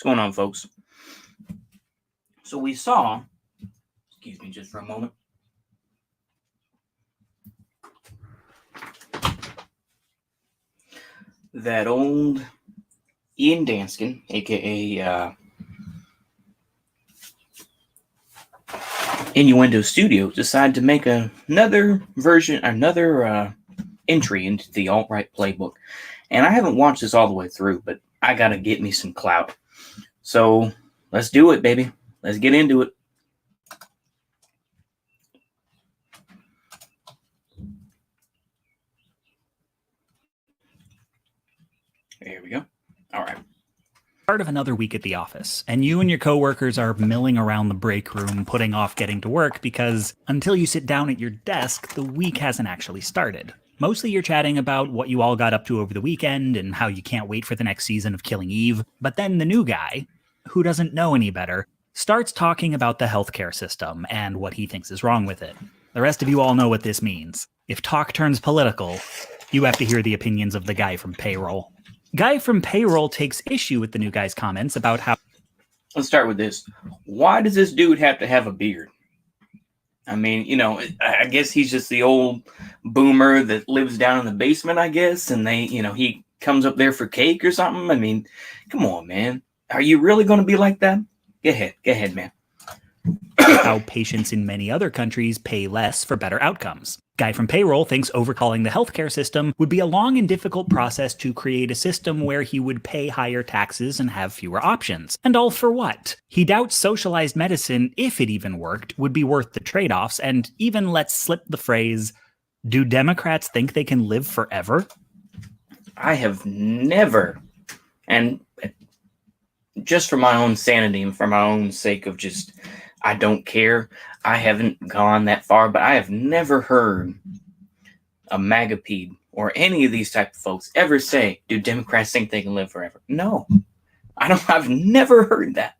What's going on, folks? So we saw, excuse me just for a moment, that old Ian Danskin, aka Innuendo Studios, decided to make another entry into the alt-right playbook. And I haven't watched this all the way through, but I gotta get me some clout. So let's do it, baby. Let's get into it. There we go. All right. Part of another week at the office, and you and your coworkers are milling around the break room, putting off getting to work because until you sit down at your desk, the week hasn't actually started. Mostly you're chatting about what you all got up to over the weekend and how you can't wait for the next season of Killing Eve. But then the new guy, who doesn't know any better, starts talking about the healthcare system and what he thinks is wrong with it. The rest of you all know what this means. If talk turns political, you have to hear the opinions of the guy from payroll. Guy from payroll takes issue with the new guy's comments about how... Let's start with this. Why does this dude have to have a beard? I mean, I guess he's just the old boomer that lives down in the basement, I guess, and he comes up there for cake or something. I mean, come on, man. Are you really going to be like that? Go ahead, man. How patients in many other countries pay less for better outcomes. Guy from payroll thinks overhauling the healthcare system would be a long and difficult process to create a system where he would pay higher taxes and have fewer options. And all for what? He doubts socialized medicine, if it even worked, would be worth the trade-offs, and even lets slip the phrase, "Do Democrats think they can live forever?" I have never, and just for my own sanity and for my own sake of just, I don't care, I haven't gone that far, but I have never heard a magapede or any of these type of folks ever say, "Do Democrats think they can live forever?" No, I've never heard that.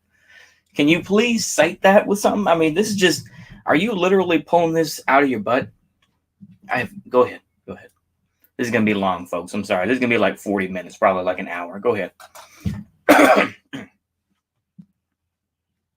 Can you please cite that with something? I mean, this is just, are you literally pulling this out of your butt? Go ahead. This is going to be long, folks. I'm sorry. This is going to be like 40 minutes, probably like an hour. Go ahead.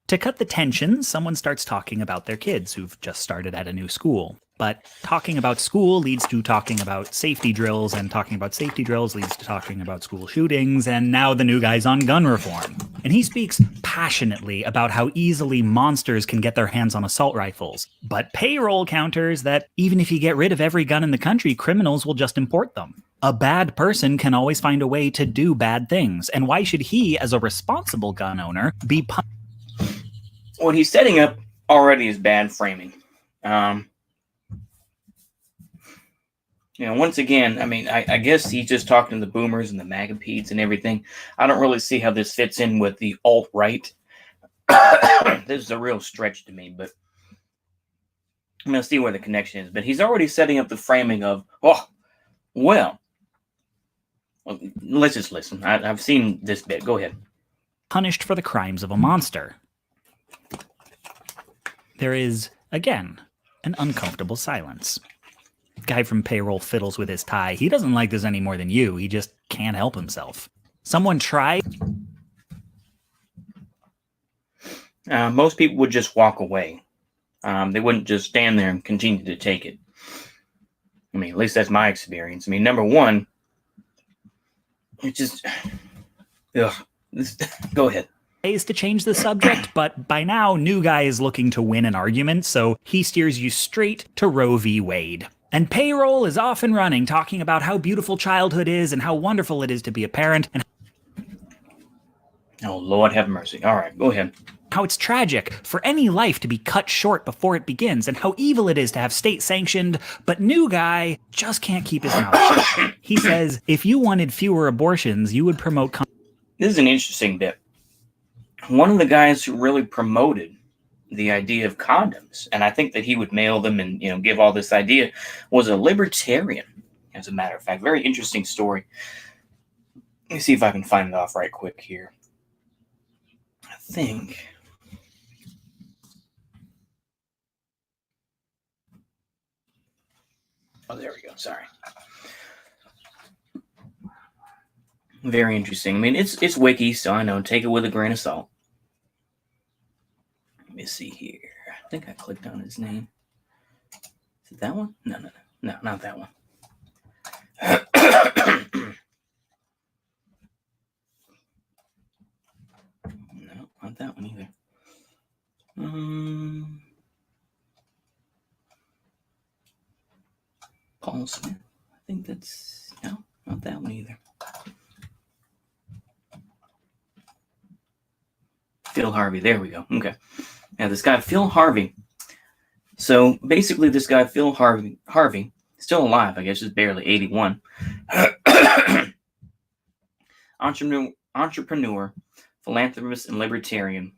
To cut the tension, someone starts talking about their kids who've just started at a new school. But talking about school leads to talking about safety drills, and talking about safety drills leads to talking about school shootings, and now the new guy's on gun reform. And he speaks passionately about how easily monsters can get their hands on assault rifles. But payroll counters that even if you get rid of every gun in the country, criminals will just import them. A bad person can always find a way to do bad things, and why should he, as a responsible gun owner, be punished? What he's setting up already is bad framing. Once again, I mean, I guess he's just talking to the boomers and the magapeds and everything. I don't really see how this fits in with the alt-right. This is a real stretch to me, but I'm going to see where the connection is. But he's already setting up the framing of, well, let's just listen. I've seen this bit. Go ahead. Punished for the crimes of a monster. There is, again, an uncomfortable silence. Guy from payroll fiddles with his tie. He doesn't like this any more than you. He just can't help himself. Someone tried. Most people would just walk away. They wouldn't just stand there and continue to take it. I mean, at least that's my experience. I mean, number one, it's just, go ahead. Is to change the subject, but by now, new guy is looking to win an argument, so he steers you straight to Roe v. Wade. And payroll is off and running, talking about how beautiful childhood is and how wonderful it is to be a parent, and oh, Lord have mercy. All right, go ahead. How it's tragic for any life to be cut short before it begins, and how evil it is to have state-sanctioned, but new guy just can't keep his mouth shut. He says, if you wanted fewer abortions, you would promote... This is an interesting bit. One of the guys who really promoted the idea of condoms, and I think that he would mail them and give all this idea, was a libertarian, as a matter of fact. Very interesting story. Let me see if I can find it off right quick here. I think... oh, there we go. Sorry. Very interesting. I mean, it's wiki, so I know. Take it with a grain of salt. Let me see here. I think I clicked on his name. Is it that one? No, not that one. No, not that one either. Paul Smith. I think that's no, not that one either. Phil Harvey. There we go. Okay. Now this guy Phil Harvey. So basically, this guy Phil Harvey, still alive. I guess is barely 81. Entrepreneur, philanthropist, and libertarian,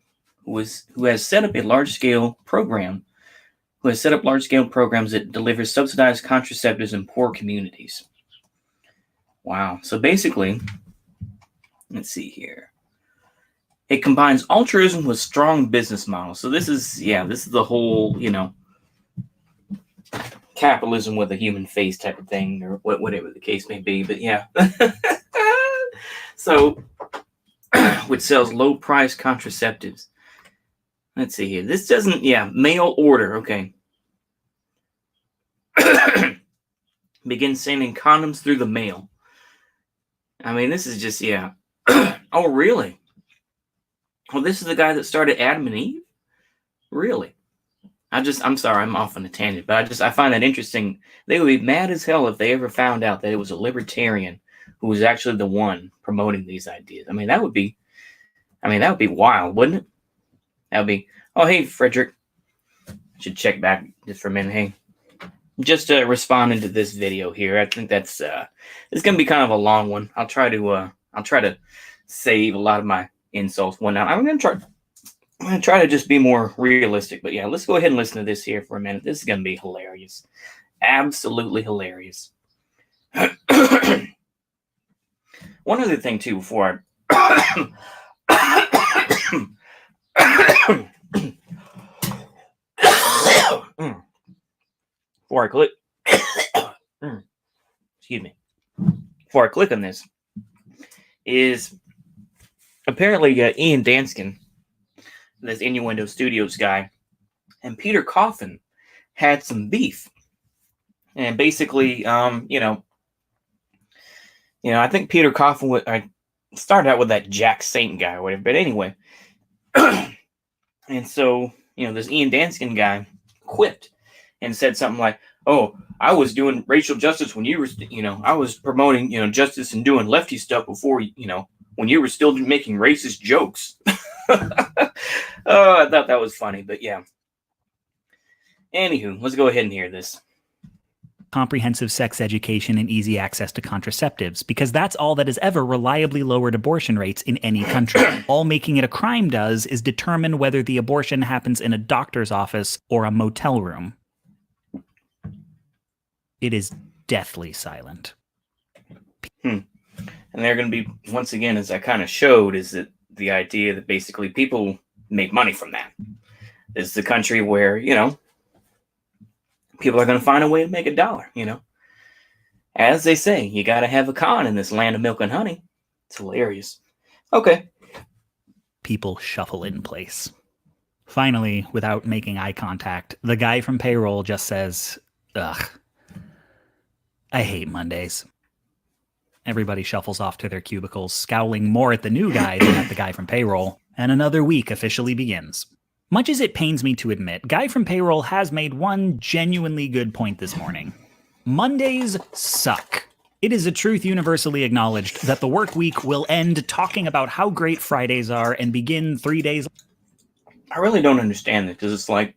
who has set up large scale programs that deliver subsidized contraceptives in poor communities. Wow. So basically, let's see here. It combines altruism with strong business models. So this is the whole, capitalism with a human face type of thing, or whatever the case may be. But yeah. So, which sells low price contraceptives. Let's see here. This doesn't, mail order. Okay. Begin sending condoms through the mail. I mean, this is just, Oh, really? Well, this is the guy that started Adam and Eve? Really? I'm sorry, I'm off on a tangent, but I find that interesting. They would be mad as hell if they ever found out that it was a libertarian who was actually the one promoting these ideas. I mean, that would be wild, wouldn't it? That would be, oh, hey, Frederick. I should check back just for a minute. Hey, just responding to this video here. I think that's, it's going to be kind of a long one. I'll try to save a lot of my insults one now. I'm going to try to just be more realistic, but let's go ahead and listen to this here for a minute. This is going to be hilarious. Absolutely hilarious. One other thing too before I click excuse me. Before I click on this is apparently Ian Danskin, this Innuendo Studios guy, and Peter Coffin had some beef. And basically, I think Peter Coffin I started out with that Jack Saint guy or whatever. But anyway, and so, this Ian Danskin guy quipped and said something like, oh, I was doing racial justice when you were, I was promoting, justice and doing lefty stuff before, when you were still making racist jokes. Oh, I thought that was funny, but yeah. Anywho, let's go ahead and hear this. Comprehensive sex education and easy access to contraceptives, because that's all that has ever reliably lowered abortion rates in any country. All making it a crime does is determine whether the abortion happens in a doctor's office or a motel room. It is deathly silent. And they're going to be, once again, as I kind of showed, is that the idea that basically people make money from that. This is a country where, people are going to find a way to make a dollar, As they say, you got to have a con in this land of milk and honey. It's hilarious. Okay. People shuffle in place. Finally, without making eye contact, the guy from payroll just says, ugh, I hate Mondays. Everybody shuffles off to their cubicles, scowling more at the new guy than at the guy from payroll, and another week officially begins. Much as it pains me to admit, Guy from Payroll has made one genuinely good point this morning. Mondays suck. It is a truth universally acknowledged that the work week will end talking about how great Fridays are and begin 3 days. I really don't understand this, because it's like,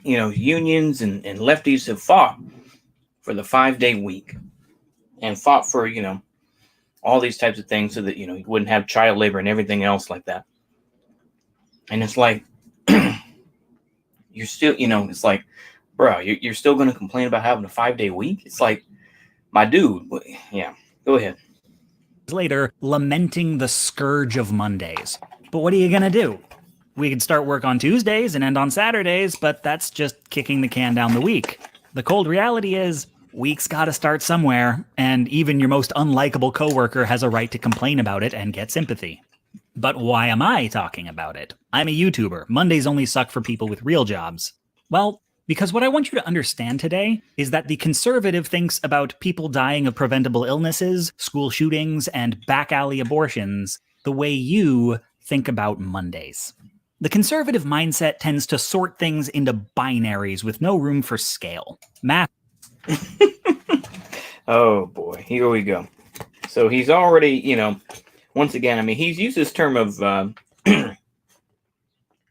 unions and lefties have fought for the 5-day week and fought for, all these types of things so that, you wouldn't have child labor and everything else like that. And it's like, you're still, it's like, bro, you're still going to complain about having a 5-day week? It's like, my dude, yeah, go ahead. Later, lamenting the scourge of Mondays. But what are you going to do? We could start work on Tuesdays and end on Saturdays, but that's just kicking the can down the week. The cold reality is, Week's gotta start somewhere, and even your most unlikable coworker has a right to complain about it and get sympathy. But why am I talking about it? I'm a YouTuber. Mondays only suck for people with real jobs. Well, because what I want you to understand today is that the conservative thinks about people dying of preventable illnesses, school shootings, and back alley abortions the way you think about Mondays. The conservative mindset tends to sort things into binaries with no room for scale. Math. Oh boy, here we go. So he's already, once again, I mean, he's used this term of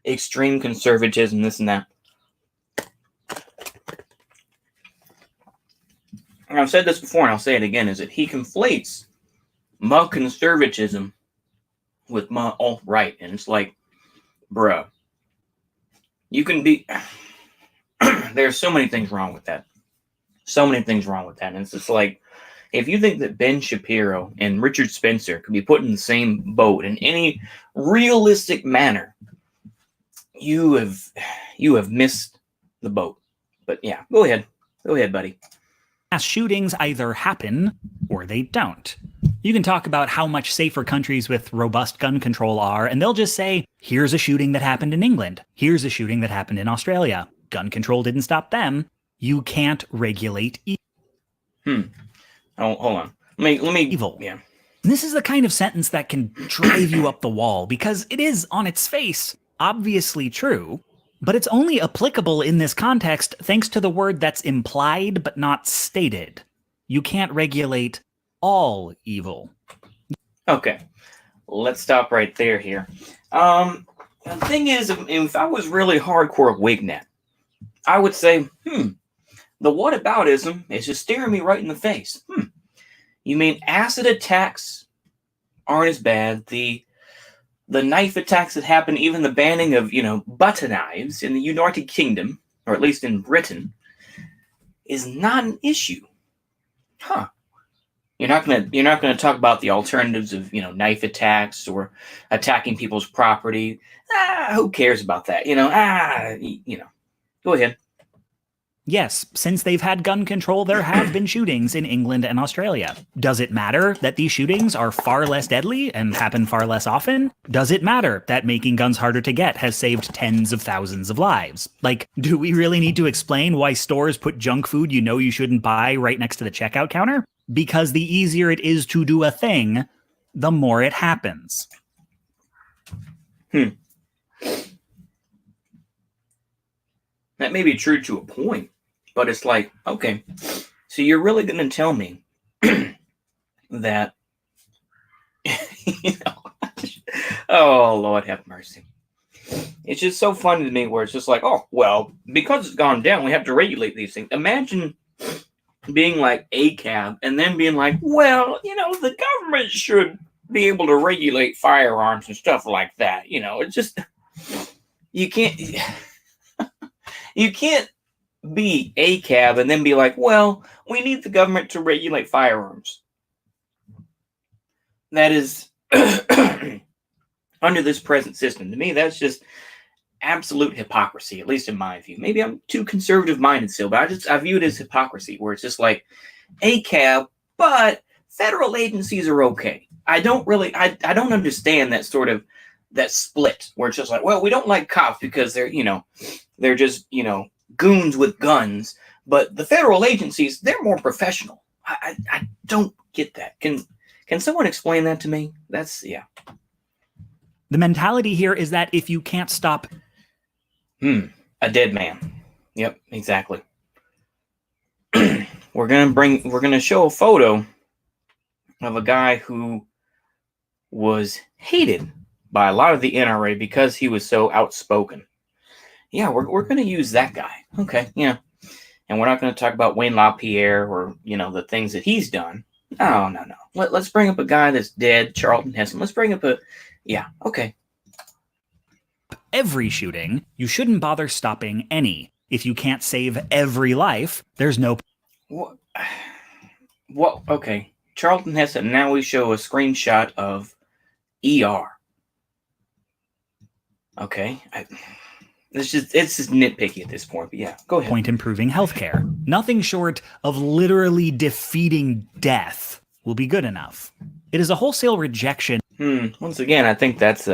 extreme conservatism, this and that. And I've said this before, and I'll say it again, is that he conflates conservatism with alt-right. And it's like, bruh, you can be... There's so many things wrong with that. So many things wrong with that. And it's just like, if you think that Ben Shapiro and Richard Spencer could be put in the same boat in any realistic manner, you have missed the boat. But yeah, go ahead, buddy. Mass shootings either happen or they don't. You can talk about how much safer countries with robust gun control are, and they'll just say, here's a shooting that happened in England. Here's a shooting that happened in Australia. Gun control didn't stop them. You can't regulate Oh, hold on. Let me evil. Yeah. This is the kind of sentence that can drive you up the wall because it is, on its face, obviously true, but it's only applicable in this context thanks to the word that's implied but not stated. You can't regulate all evil. Okay, let's stop right there here. The thing is, if I was really hardcore WigNet, I would say, the whataboutism is just staring me right in the face. You mean acid attacks aren't as bad? The knife attacks that happen, even the banning of, butter knives in the United Kingdom, or at least in Britain, is not an issue. You're not gonna talk about the alternatives of, knife attacks or attacking people's property. Who cares about that? Go ahead. Yes, since they've had gun control, there have been shootings in England and Australia. Does it matter that these shootings are far less deadly and happen far less often? Does it matter that making guns harder to get has saved tens of thousands of lives? Like, do we really need to explain why stores put junk food you shouldn't buy right next to the checkout counter? Because the easier it is to do a thing, the more it happens. That may be true to a point. But it's like, okay, so you're really going to tell me that, oh, Lord have mercy. It's just so funny to me where it's just like, oh, well, because it's gone down, we have to regulate these things. Imagine being like a cab and then being like, well, the government should be able to regulate firearms and stuff like that. It's just, you can't be a cab and then be like, well, we need the government to regulate firearms. That is under this present system. To me, that's just absolute hypocrisy, at least in my view. Maybe I'm too conservative minded still, but I view it as hypocrisy, where it's just like a cab, but federal agencies are okay. I don't understand that sort of that split where it's just like, well, we don't like cops because they're just, goons with guns, but the federal agencies, they're more professional. I don't get that. Can someone explain that to me? The mentality here is that if you can't stop a dead man. Yep, exactly. We're gonna show a photo of a guy who was hated by a lot of the NRA because he was so outspoken. Yeah, we're going to use that guy. Okay, yeah. And we're not going to talk about Wayne LaPierre or, the things that he's done. No. Let's bring up a guy that's dead, Charlton Heston. Let's bring up okay. Every shooting, you shouldn't bother stopping any. If you can't save every life, there's no... What? Okay. Charlton Heston, now we show a screenshot of ER. Okay. it's just nitpicky at this point. But yeah, go ahead. Point improving healthcare. Nothing short of literally defeating death will be good enough. It is a wholesale rejection. Once again, I think that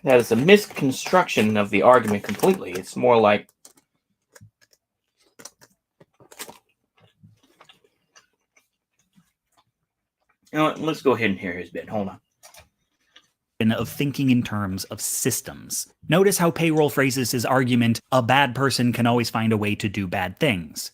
is a misconstruction of the argument completely. It's more like, you know what, let's go ahead and hear his bit. Hold on. Of thinking in terms of systems. Notice how Payroll phrases his argument, a bad person can always find a way to do bad things.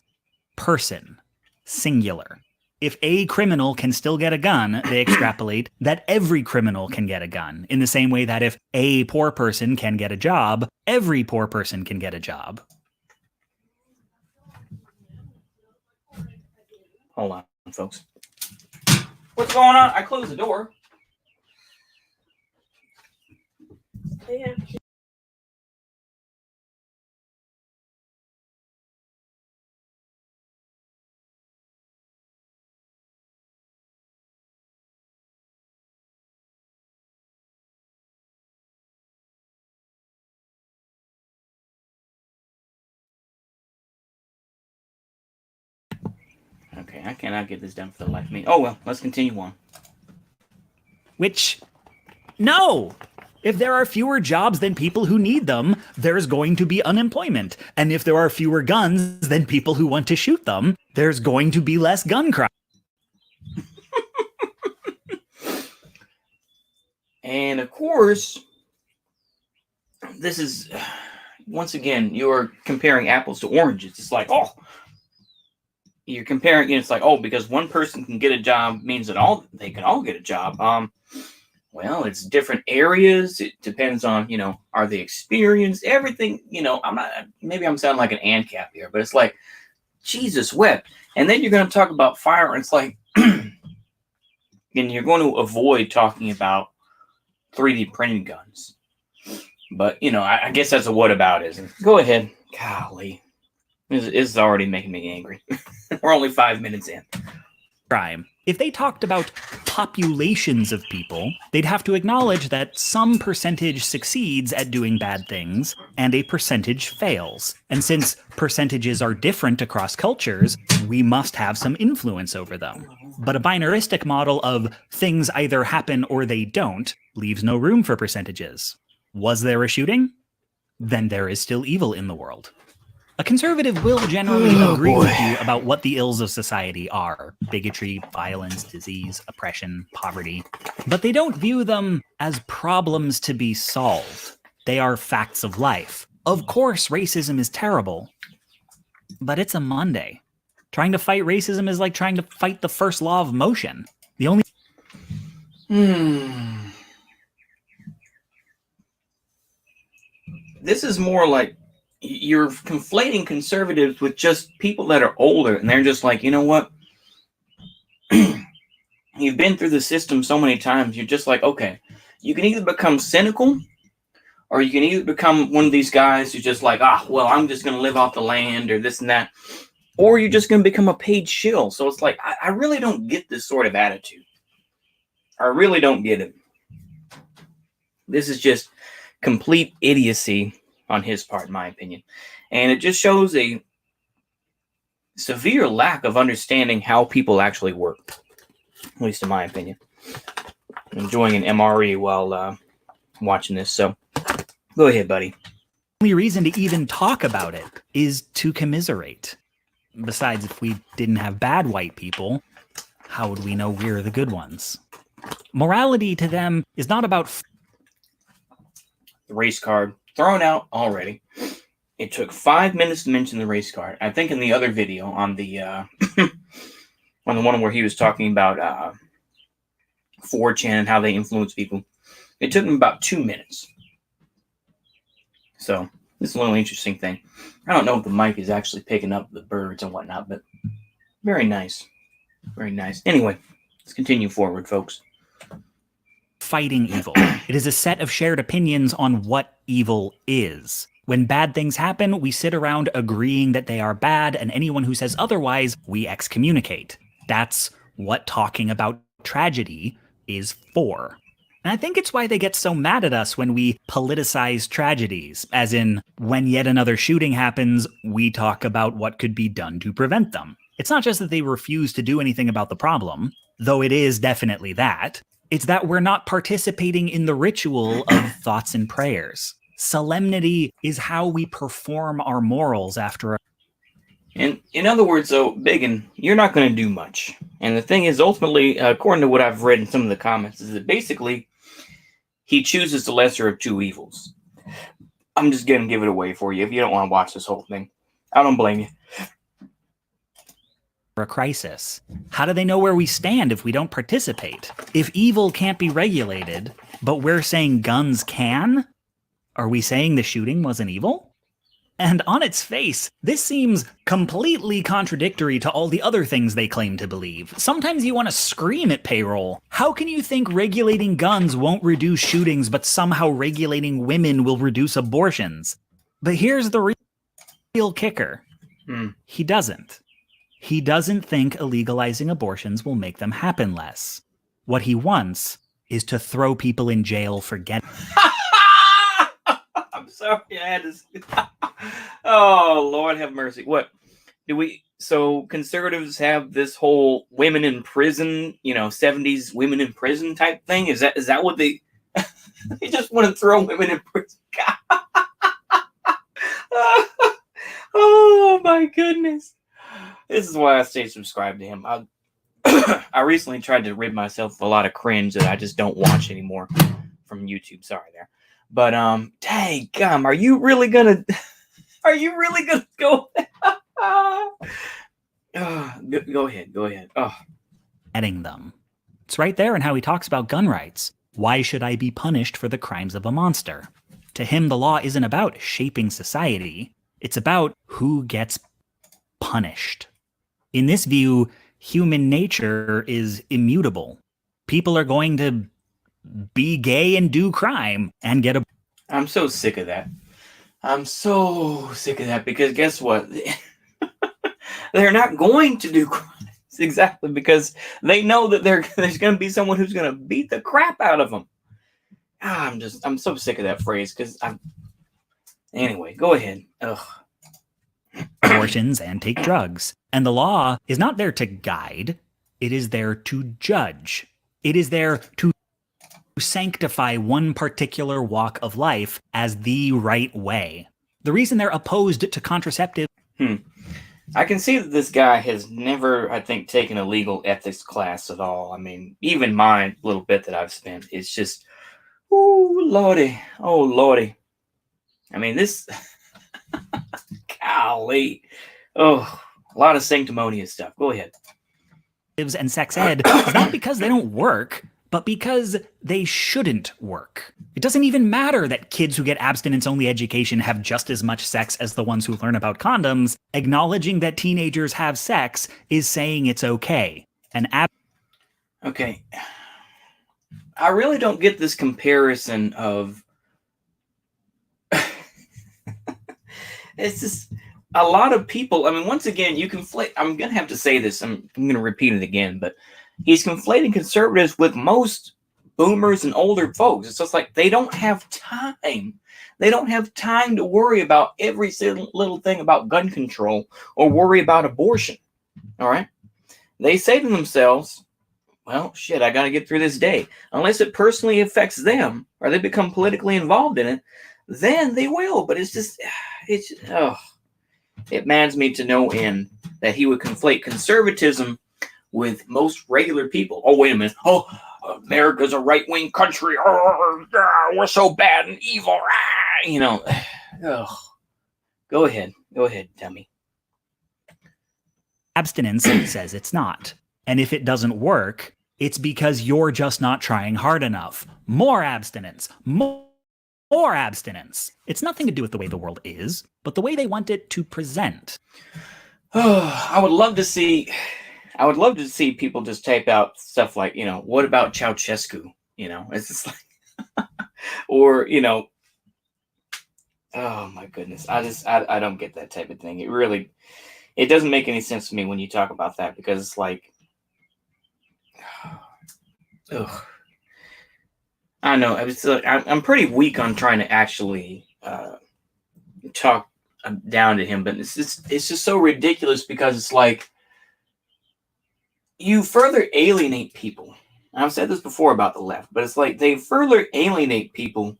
Person. Singular. If a criminal can still get a gun, they extrapolate that every criminal can get a gun, in the same way that if a poor person can get a job, every poor person can get a job. Hold on, folks. What's going on? I closed the door. Yeah. Okay, I cannot get this done for the life of me. Oh well, let's continue on. Which, no! If there are fewer jobs than people who need them, there's going to be unemployment. And if there are fewer guns than people who want to shoot them, there's going to be less gun crime. And of course, this is, once again, you're comparing apples to oranges. It's like, oh, you're comparing, it's like, oh, because one person can get a job means that they can all get a job. Well, it's different areas. It depends on, are they experienced? Everything, maybe I'm sounding like an ANCAP here, but it's like, Jesus wept. And then you're going to talk about fire, and it's like, and you're going to avoid talking about 3D printing guns. But, I guess that's a whataboutism. Go ahead. Golly. This is already making me angry. We're only 5 minutes in. Crime. If they talked about populations of people, they'd have to acknowledge that some percentage succeeds at doing bad things and a percentage fails. And since percentages are different across cultures, we must have some influence over them. But a binaristic model of things either happen or they don't leaves no room for percentages. Was there a shooting? Then there is still evil in the world. A conservative will generally agree with you about what the ills of society are: bigotry, violence, disease, oppression, poverty. But they don't view them as problems to be solved. They are facts of life. Of course, racism is terrible, but it's a Monday. Trying to fight racism is like trying to fight the first law of motion. The only... This is more like you're conflating conservatives with just people that are older, and they're just like, you know what? You've been through the system so many times, you're just like, okay, you can either become cynical, or you can either become one of these guys who's just like, well, I'm just going to live off the land, or this and that, or you're just going to become a paid shill. So it's like, I really don't get this sort of attitude. I really don't get it. This is just complete idiocy on his part, in my opinion. And it just shows a severe lack of understanding how people actually work, at least in my opinion. I'm enjoying an MRE while watching this, so go ahead, buddy. The only reason to even talk about it is to commiserate. Besides, if we didn't have bad white people, how would we know we're the good ones? Morality to them is not about... The race card thrown out already. It took 5 minutes to mention the race card. I think in the other video on the on the one where he was talking about 4chan and how they influence people, it took him about 2 minutes. So this is a little interesting thing. I don't know if the mic is actually picking up the birds and whatnot, but very nice. Very nice. Anyway, let's continue forward, folks. Fighting evil. It is a set of shared opinions on what evil is. When bad things happen, we sit around agreeing that they are bad, and anyone who says otherwise, we excommunicate. That's what talking about tragedy is for. And I think it's why they get so mad at us when we politicize tragedies, as in, when yet another shooting happens, we talk about what could be done to prevent them. It's not just that they refuse to do anything about the problem, though it is definitely that. It's that we're not participating in the ritual of thoughts and prayers. Solemnity is how we perform our morals after a And in other words, though, Biggin, you're not going to do much. And the thing is, ultimately, according to what I've read in some of the comments, is that basically he chooses the lesser of two evils. I'm just going to give it away for you if you don't want to watch this whole thing. I don't blame you. a crisis. How do they know where we stand if we don't participate? If evil can't be regulated, but we're saying guns can, are we saying the shooting wasn't evil? And on its face, this seems completely contradictory to all the other things they claim to believe. Sometimes you want to scream at payroll. How can you think regulating guns won't reduce shootings, but somehow regulating women will reduce abortions? But here's the real kicker. He doesn't. He doesn't think illegalizing abortions will make them happen less. What he wants is to throw people in jail for getting... I'm sorry, I had to. Oh, Lord have mercy. What do we? So conservatives have this whole women in prison, 70s women in prison type thing. Is that what they? They just want to throw women in prison. Oh my goodness! This is why I stay subscribed to him. I recently tried to rid myself of a lot of cringe that I just don't watch anymore from YouTube. Sorry there. But dang gum, are you really gonna go? Go ahead. Oh, Getting them. It's right there in how he talks about gun rights. Why should I be punished for the crimes of a monster? To him, the law isn't about shaping society. It's about who gets punished. In this view, human nature is immutable. People are going to be gay and do crime and get a... I'm so sick of that. Because guess what? They're not going to do crimes exactly because they know that there's going to be someone who's going to beat the crap out of them. I'm so sick of that phrase because anyway, go ahead. Ugh. Abortions and take drugs. And the law is not there to guide. It is there to judge. It is there to sanctify one particular walk of life as the right way. The reason they're opposed to contraceptive... I can see that this guy has never, I think, taken a legal ethics class at all. I mean, even my little bit that I've spent, it's just, oh lordy. I mean, this, golly, a lot of sanctimonious stuff. Go ahead. And sex ed is not because they don't work, but because they shouldn't work. It doesn't even matter that kids who get abstinence-only education have just as much sex as the ones who learn about condoms. Acknowledging that teenagers have sex is saying it's okay. Okay. I really don't get this comparison of... It's just a lot of people... I mean, once again, you conflate... I'm going to have to say this. I'm going to repeat it again, but he's conflating conservatives with most boomers and older folks. It's just like they don't have time. They don't have time to worry about every little thing about gun control or worry about abortion. All right? They say to themselves, well, shit, I got to get through this day. Unless it personally affects them or they become politically involved in it, then they will. But it mads me to no end that he would conflate conservatism with most regular people. Oh, wait a minute. Oh, America's a right-wing country. Oh, we're so bad and evil. Go ahead, tell me. Abstinence says it's not. And if it doesn't work, it's because you're just not trying hard enough. More abstinence. More abstinence. It's nothing to do with the way the world is, but the way they want it to present. I would love to see people just type out stuff like, what about Ceausescu? It's just like, or, oh my goodness. I don't get that type of thing. It doesn't make any sense to me when you talk about that because it's like, ugh. I know. I'm pretty weak on trying to actually talk down to him, but it's just so ridiculous because it's like you further alienate people. I've said this before about the left, but it's like they further alienate people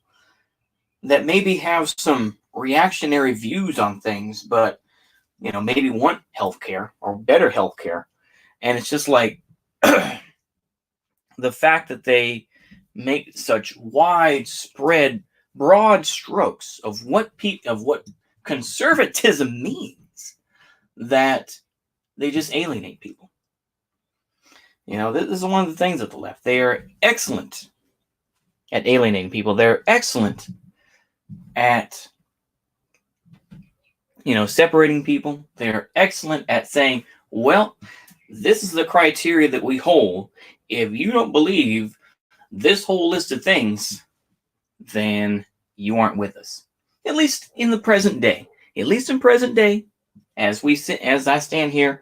that maybe have some reactionary views on things, but maybe want healthcare or better healthcare. And it's just like the fact that they make such widespread, broad strokes of what conservatism means, that they just alienate people. This is one of the things of the left. They are excellent at alienating people. They're excellent at separating people. They're excellent at saying, well, this is the criteria that we hold. If you don't believe this whole list of things, then you aren't with us. At least in the present day. At least in present day, as I stand here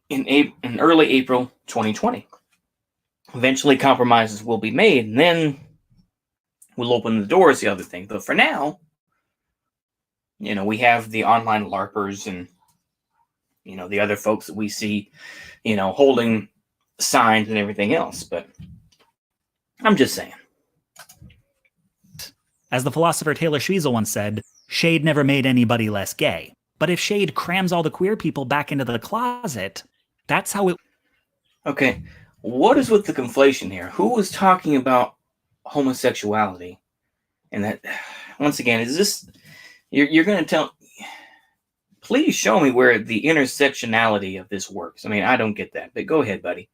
in early April 2020. Eventually compromises will be made, and then we'll open the doors to other things. But for now, we have the online LARPers and the other folks that we see, holding signs and everything else. But I'm just saying. As the philosopher Taylor Schwiesel once said, shade never made anybody less gay. But if shade crams all the queer people back into the closet, that's how it... Okay, what is with the conflation here? Who was talking about homosexuality? And that, once again, is this... You're going to tell... Please show me where the intersectionality of this works. I mean, I don't get that, but go ahead, buddy.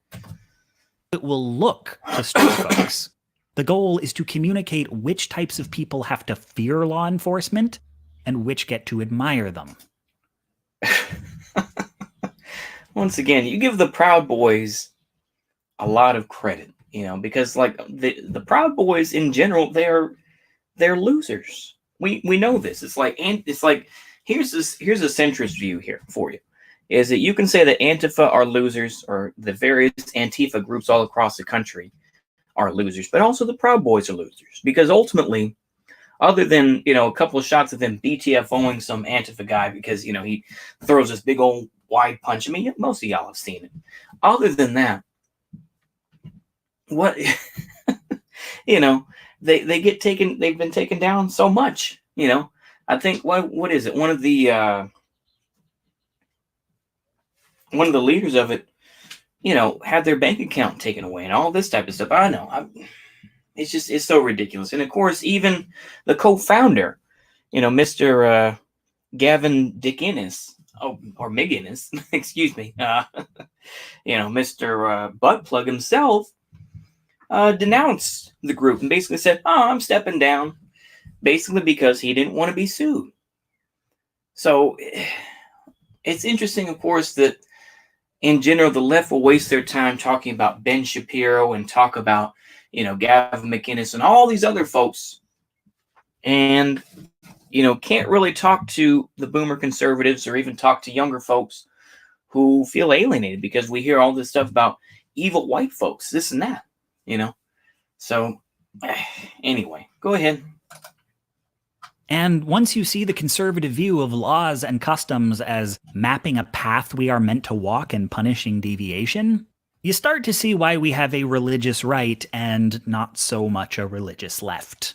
It will look to straight folks. The goal is to communicate which types of people have to fear law enforcement and which get to admire them. Once again, you give the Proud Boys a lot of credit, because like the Proud Boys in general, they're losers. We know this. It's like here's a centrist view here for you, is that you can say that Antifa are losers, or the various Antifa groups all across the country are losers, but also the Proud Boys are losers, because ultimately, other than a couple of shots of them BTFOing some Antifa guy because he throws this big old wide punch. I mean, most of y'all have seen it. Other than that, what they get taken. They've been taken down so much. I think what is it? One of the leaders of it, had their bank account taken away and all this type of stuff. I know. It's so ridiculous. And of course, even the co-founder, Mr. Gavin Dickinnis, or McGinnis, excuse me, Mr. Buttplug himself, denounced the group and basically said, "Oh, I'm stepping down," basically because he didn't want to be sued. So it's interesting, of course, that in general, the left will waste their time talking about Ben Shapiro and talk about, Gavin McInnes and all these other folks, and, can't really talk to the boomer conservatives or even talk to younger folks who feel alienated because we hear all this stuff about evil white folks, this and that, So, anyway, go ahead. And once you see the conservative view of laws and customs as mapping a path we are meant to walk and punishing deviation, you start to see why we have a religious right and not so much a religious left.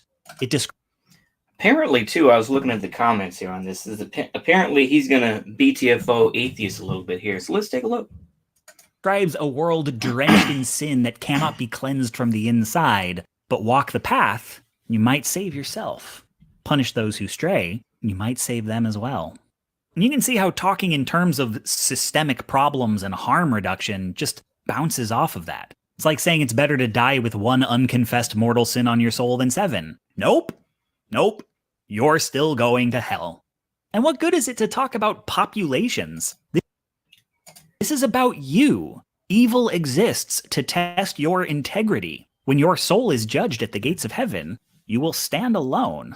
Apparently, too, I was looking at the comments here on this. Apparently, he's going to BTFO atheists a little bit here. So let's take a look. Describes a world drenched in sin that cannot be cleansed from the inside, but walk the path, you might save yourself. Punish those who stray, you might save them as well. And you can see how talking in terms of systemic problems and harm reduction just bounces off of that. It's like saying it's better to die with one unconfessed mortal sin on your soul than 7. Nope. You're still going to hell. And what good is it to talk about populations? This is about you. Evil exists to test your integrity. When your soul is judged at the gates of heaven, you will stand alone.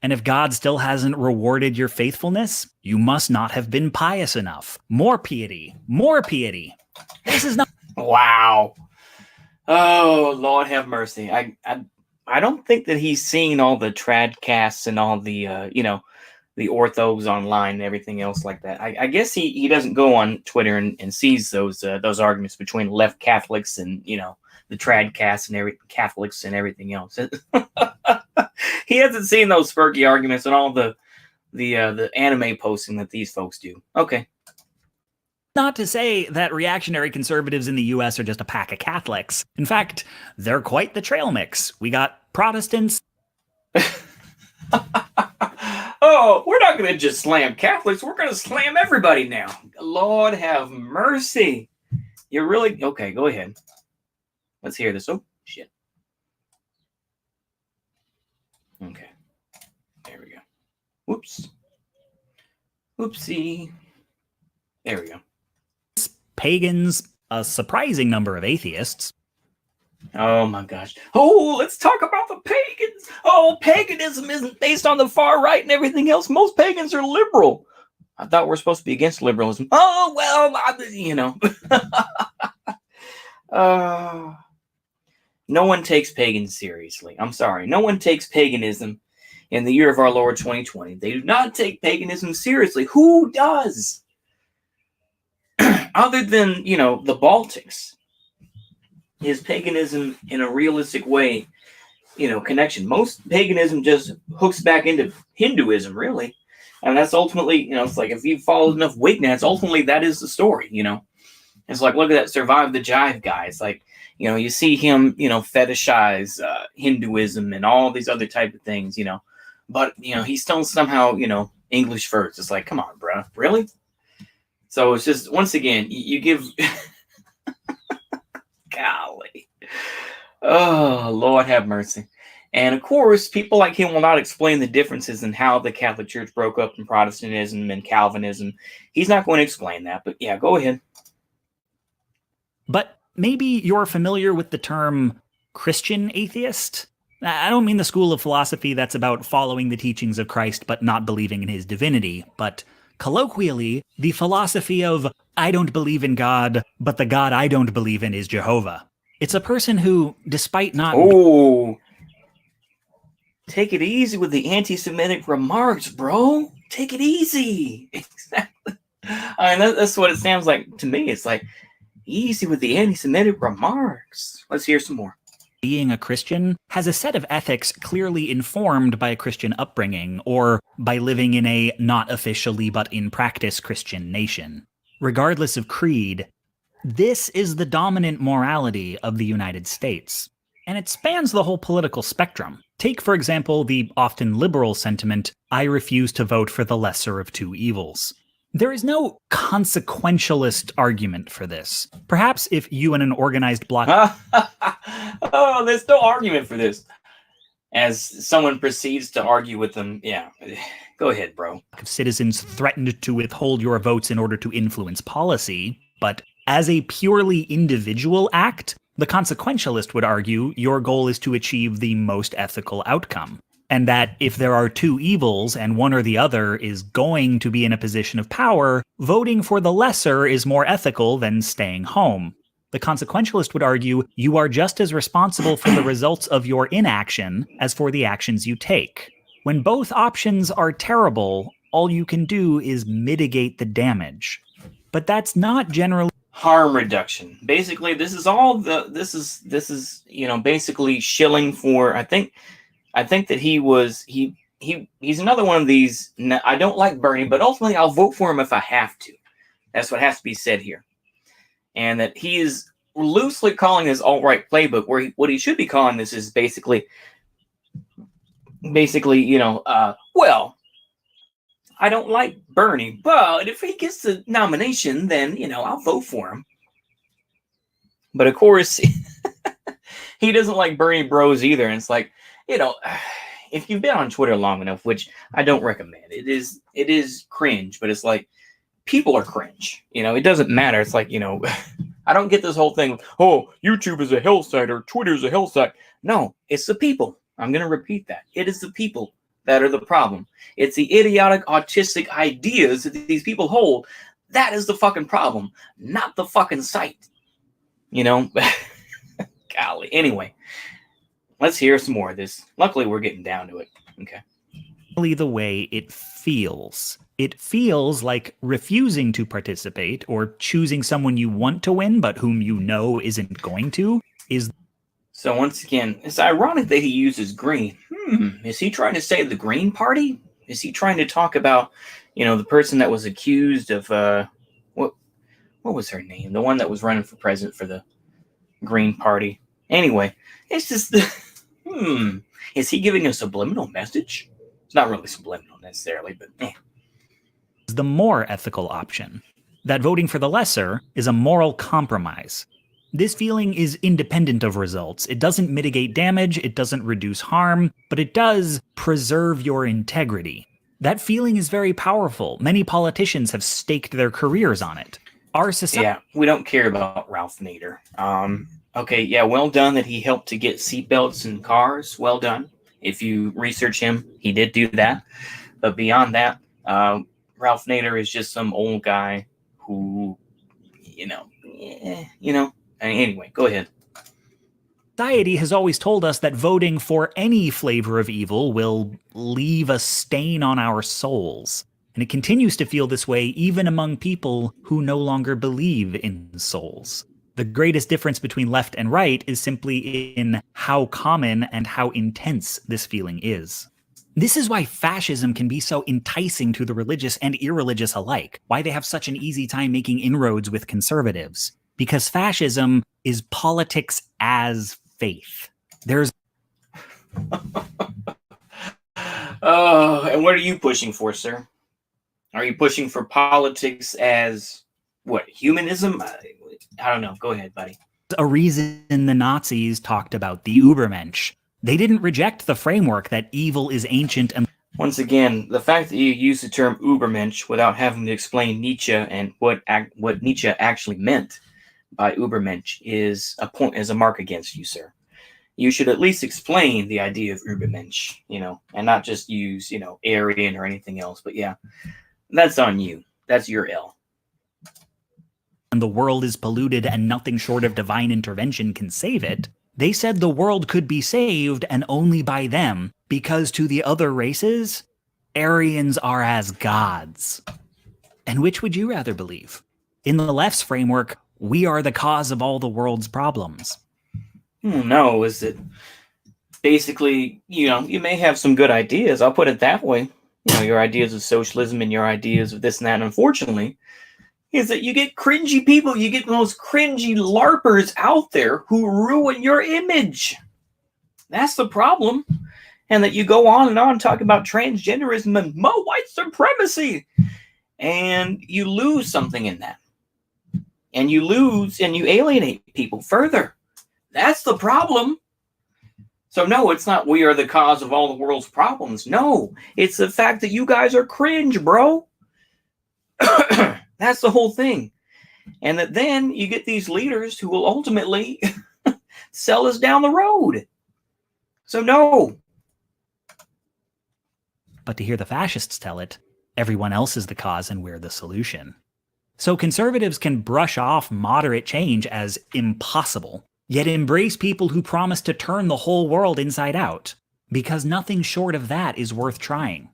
And if God still hasn't rewarded your faithfulness, you must not have been pious enough. More piety. This is not... Wow. Oh, Lord have mercy. I don't think that he's seen all the tradcasts and all the the orthos online and everything else like that. I guess he doesn't go on Twitter and sees those arguments between left Catholics and the tradcasts and every Catholics and everything else. He hasn't seen those spurky arguments and all the anime posting that these folks do. Okay. Not to say that reactionary conservatives in the US are just a pack of Catholics. In fact, they're quite the trail mix. We got Protestants. Oh, we're not going to just slam Catholics. We're going to slam everybody now. Lord have mercy. You're really... Okay, go ahead. Let's hear this. Oh, shit. Okay. There we go. Whoops. Whoopsie. There we go. Pagans, a surprising number of atheists. Oh my gosh. Oh, let's talk about the pagans. Oh, paganism isn't based on the far right and everything else. Most pagans are liberal. I thought we're supposed to be against liberalism. Oh, well, no one takes pagans seriously. I'm sorry. No one takes paganism in the year of our Lord 2020. They do not take paganism seriously. Who does? Other than, the Baltics. Is paganism in a realistic way, connection? Most paganism just hooks back into Hinduism, really. And that's ultimately, it's like if you followed enough Wignats, ultimately that is the story, It's like, look at that Survive the Jive guy. It's like, you see him, fetishize Hinduism and all these other type of things, But, he's still somehow, English first. It's like, come on, bro. Really? So it's just, once again, you give... Golly. Oh, Lord have mercy. And of course, people like him will not explain the differences in how the Catholic Church broke up in Protestantism and Calvinism. He's not going to explain that, but yeah, go ahead. But maybe you're familiar with the term Christian atheist? I don't mean the school of philosophy that's about following the teachings of Christ but not believing in his divinity, but colloquially, the philosophy of I don't believe in God, but the God I don't believe in is Jehovah. It's a person who, despite not... Oh, take it easy with the anti-Semitic remarks, bro. Take it easy. Exactly. I mean, that's what it sounds like to me. It's like, easy with the anti-Semitic remarks. Let's hear some more. Being a Christian has a set of ethics clearly informed by a Christian upbringing or by living in a not officially but in practice Christian nation. Regardless of creed, this is the dominant morality of the United States. And it spans the whole political spectrum. Take, for example, the often liberal sentiment, I refuse to vote for the lesser of two evils. There is no consequentialist argument for this. Perhaps if you and an organized bloc... Oh, there's no argument for this. As someone proceeds to argue with them, yeah, go ahead, bro. Citizens threatened to withhold your votes in order to influence policy, but as a purely individual act, the consequentialist would argue your goal is to achieve the most ethical outcome. And that if there are two evils and one or the other is going to be in a position of power, voting for the lesser is more ethical than staying home. The consequentialist would argue you are just as responsible for the results of your inaction as for the actions you take. When both options are terrible, all you can do is mitigate the damage. But that's not generally harm reduction. Basically, this is all this is basically shilling for I think that he's another one of these. I don't like Bernie, but ultimately I'll vote for him if I have to. That's what has to be said here. And that he is loosely calling this alt-right playbook, where what he should be calling this is basically, well, I don't like Bernie, but if he gets the nomination, then, I'll vote for him. But of course, he doesn't like Bernie bros either. And it's like, if you've been on Twitter long enough, which I don't recommend, it is cringe, but it's like, people are cringe. It doesn't matter. It's like, I don't get this whole thing. Oh, YouTube is a hell site or Twitter is a hell site. No, it's the people. I'm going to repeat that. It is the people that are the problem. It's the idiotic, autistic ideas that these people hold. That is the fucking problem, not the fucking site. Golly. Anyway, let's hear some more of this. Luckily, we're getting down to it. Okay. The way it feels. It feels like refusing to participate or choosing someone you want to win but whom you know isn't going to is. So once again, it's ironic that he uses green. Is he trying to say the Green Party? Is he trying to talk about, the person that was accused of what was her name? The one that was running for president for the Green Party. Anyway, it's just is he giving a subliminal message? It's not really subliminal necessarily, but the more ethical option. That voting for the lesser is a moral compromise. This feeling is independent of results. It doesn't mitigate damage, it doesn't reduce harm, but it does preserve your integrity. That feeling is very powerful. Many politicians have staked their careers on it. Our society. Yeah, we don't care about Ralph Nader. Okay, yeah, well done that he helped to get seatbelts in cars. Well done. If you research him, he did do that. But beyond that, Ralph Nader is just some old guy who, Anyway, go ahead. Society has always told us that voting for any flavor of evil will leave a stain on our souls. And it continues to feel this way even among people who no longer believe in souls. The greatest difference between left and right is simply in how common and how intense this feeling is. This is why fascism can be so enticing to the religious and irreligious alike, why they have such an easy time making inroads with conservatives. Because fascism is politics as faith. There's and what are you pushing for, sir? Are you pushing for politics as what? Humanism? I don't know. Go ahead, buddy. A reason the Nazis talked about the Übermensch. They didn't reject the framework that evil is ancient and. Once again, the fact that you use the term Übermensch without having to explain Nietzsche and what Nietzsche actually meant by Übermensch is a mark against you, sir. You should at least explain the idea of Übermensch, and not just use, Aryan or anything else. But yeah, that's on you. That's your L. And the world is polluted and nothing short of divine intervention can save it. They said the world could be saved and only by them, because to the other races, Aryans are as gods. And which would you rather believe? In the left's framework, we are the cause of all the world's problems. No, is it basically, you may have some good ideas. I'll put it that way. Your ideas of socialism and your ideas of this and that. And unfortunately, is that you get cringy people. You get the most cringy LARPers out there who ruin your image. That's the problem. And that you go on and on talking about transgenderism and white supremacy. And you lose something in that. And you lose and you alienate people further. That's the problem. So no, it's not we are the cause of all the world's problems. No, it's the fact that you guys are cringe, bro. That's the whole thing. And that then you get these leaders who will ultimately sell us down the road. So no. But to hear the fascists tell it, everyone else is the cause and we're the solution. So conservatives can brush off moderate change as impossible, yet embrace people who promise to turn the whole world inside out, because nothing short of that is worth trying.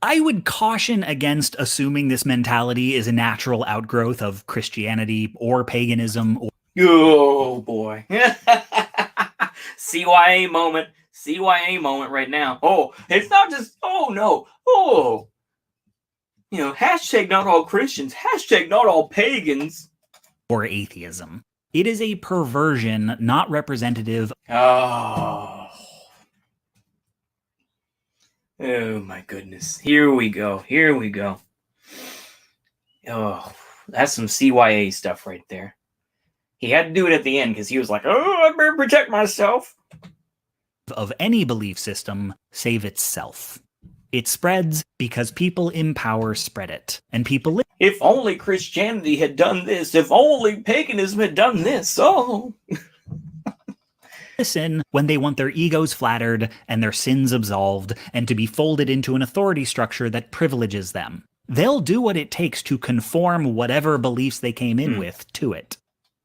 I would caution against assuming this mentality is a natural outgrowth of Christianity or paganism. Oh, boy. CYA moment. CYA moment right now. Oh, it's not just, oh, no. Oh. Hashtag not all Christians. Hashtag not all pagans. Or atheism. It is a perversion not representative. Oh, my goodness. Here we go. Oh, that's some CYA stuff right there. He had to do it at the end because he was like, oh, I better protect myself. Of any belief system, save itself. It spreads because people in power spread it. And people if only Christianity had done this. If only paganism had done this. Oh. Listen when they want their egos flattered and their sins absolved and to be folded into an authority structure that privileges them. They'll do what it takes to conform whatever beliefs they came in with to it.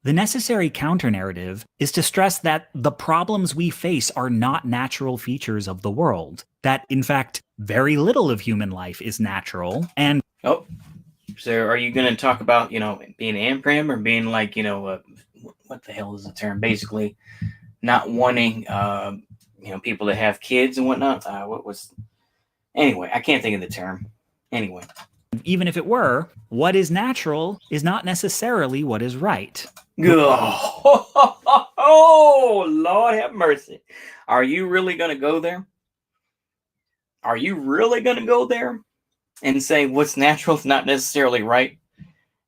The necessary counter-narrative is to stress that the problems we face are not natural features of the world, that, in fact, very little of human life is natural, and Oh, so are you going to talk about, being Ampram or being like, what the hell is the term? Basically, not wanting, people to have kids and whatnot. Anyway, I can't think of the term. Anyway. even if it were, what is natural is not necessarily what is right. Oh, Lord have mercy. Are you really going to go there? Are you really going to go there and say what's natural is not necessarily right?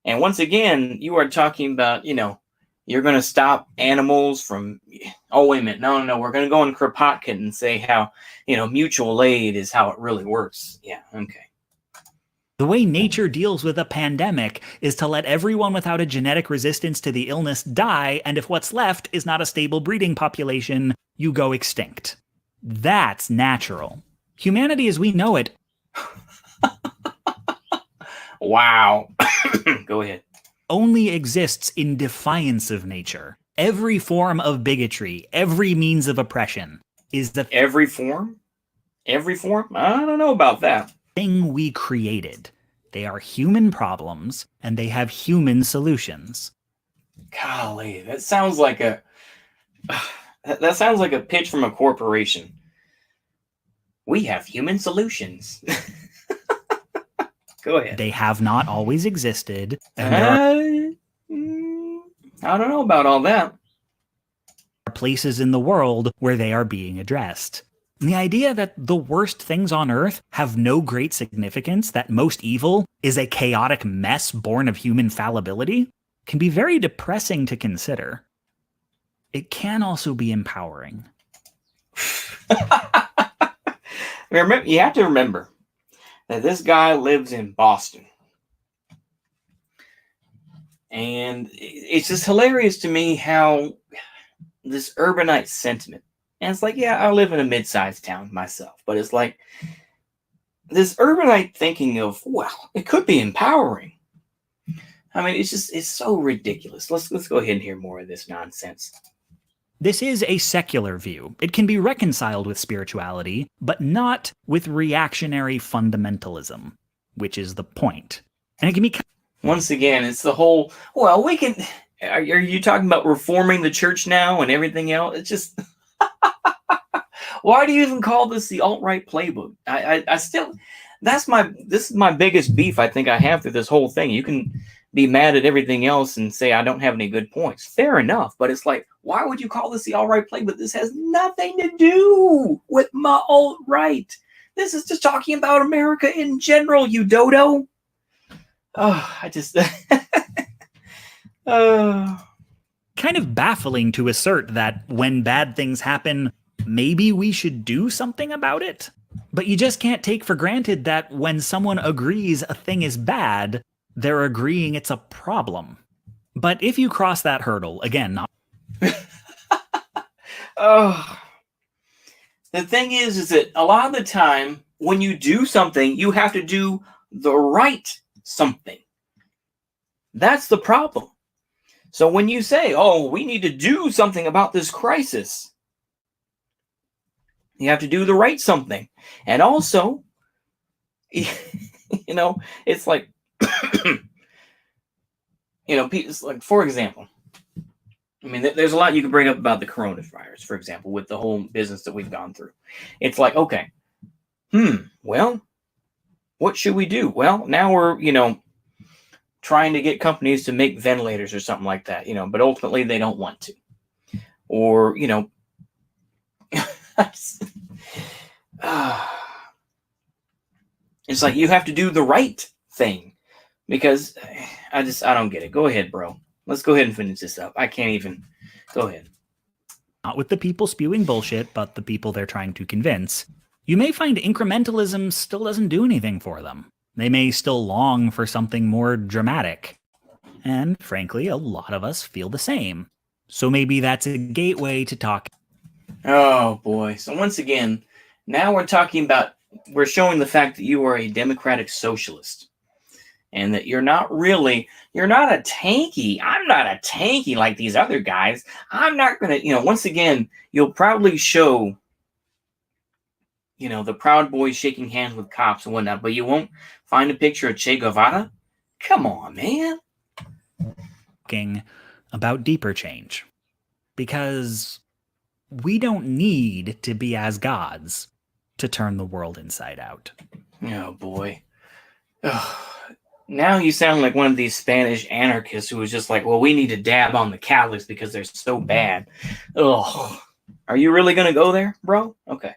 And once again, you are talking about, you're going to stop animals from, oh, wait a minute. No. We're going to go in Kropotkin and say how, mutual aid is how it really works. Yeah. Okay. The way nature deals with a pandemic is to let everyone without a genetic resistance to the illness die, and if what's left is not a stable breeding population, you go extinct. That's natural. Humanity as we know it. Wow. Go ahead. Only exists in defiance of nature. Every form of bigotry, every means of oppression is the every form? Every form? I don't know about that. Thing we created. They are human problems, and they have human solutions. Golly, that sounds like a pitch from a corporation. We have human solutions. Go ahead. They have not always existed, and I don't know about all that. There are places in the world where they are being addressed. And the idea that the worst things on Earth have no great significance, that most evil is a chaotic mess born of human fallibility, can be very depressing to consider. It can also be empowering. You have to remember that this guy lives in Boston. And it's just hilarious to me how this urbanite sentiment, and it's like, yeah, I live in a mid-sized town myself, but it's like this urbanite thinking of, well, it could be empowering. I mean, it's so ridiculous. Let's go ahead and hear more of this nonsense. This is a secular view. It can be reconciled with spirituality, but not with reactionary fundamentalism, which is the point. And it can be... Once again, it's the whole, well, we can... Are you talking about reforming the church now and everything else? It's just... Why do you even call this the alt-right playbook? I still... This is my biggest beef I think I have through this whole thing. You can be mad at everything else and say I don't have any good points. Fair enough, but it's like, why would you call this the alt-right playbook? This has nothing to do with my alt-right. This is just talking about America in general, you dodo. Oh, I just... Kind of baffling to assert that when bad things happen, maybe we should do something about it. But you just can't take for granted that when someone agrees a thing is bad, they're agreeing it's a problem. But if you cross that hurdle, again, not... Oh. The thing is that a lot of the time, when you do something, you have to do the right something. That's the problem. So when you say, oh, we need to do something about this crisis, you have to do the right something. And also, it's like, like, for example, I mean, there's a lot you can bring up about the coronavirus, for example, with the whole business that we've gone through. It's like, okay, well, what should we do? Well, now we're, trying to get companies to make ventilators or something like that, but ultimately they don't want to. Or, it's like you have to do the right thing because I don't get it. Go ahead, bro. Let's go ahead and finish this up. I can't even. Go ahead. Not with the people spewing bullshit, but the people they're trying to convince. You may find incrementalism still doesn't do anything for them. They may still long for something more dramatic. And frankly, a lot of us feel the same. So maybe that's a gateway to talk. Oh boy. So once again, now we're showing the fact that you are a democratic socialist. and that you're not a tanky. I'm not a tanky like these other guys. I'm not going to, once again, you'll probably show, the Proud Boys shaking hands with cops and whatnot, but you won't find a picture of Che Guevara? Come on, man. Talking about deeper change. Because we don't need to be as gods to turn the world inside out. Oh, boy. Ugh. Now you sound like one of these Spanish anarchists who was just like, well, we need to dab on the Catholics because they're so bad. Ugh. Are you really going to go there, bro? Okay.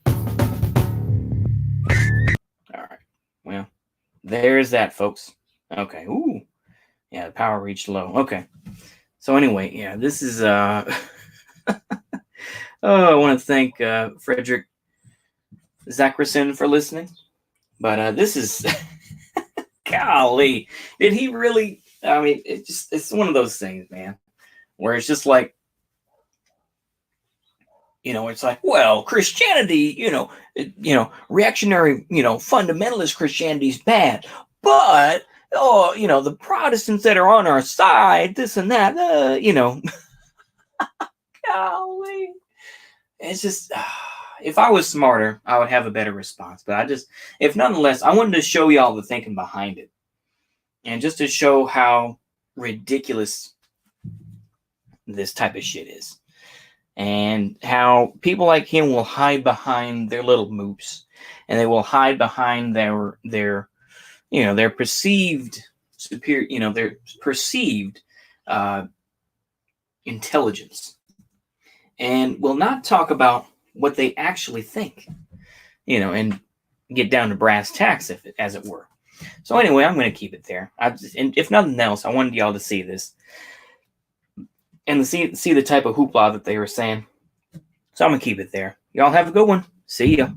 All right. Well, there's that, folks. Okay. Ooh. Yeah, the power reached low. Okay. So anyway, yeah, this is I want to thank Frederick Zackerson for listening. But this is golly, did he really? I mean, it's one of those things, man, where it's just like, it's like, well, Christianity, reactionary, fundamentalist Christianity is bad, but the Protestants that are on our side, this and that, golly, it's just. If I was smarter, I would have a better response. But if nonetheless, I wanted to show y'all the thinking behind it. And just to show how ridiculous this type of shit is. And how people like him will hide behind their little moops. And they will hide behind their perceived superior, their perceived intelligence. And will not talk about what they actually think, and get down to brass tacks, as it were. So anyway, I'm going to keep it there. And if nothing else, I wanted y'all to see this and to see the type of hoopla that they were saying. So I'm going to keep it there. Y'all have a good one. See ya.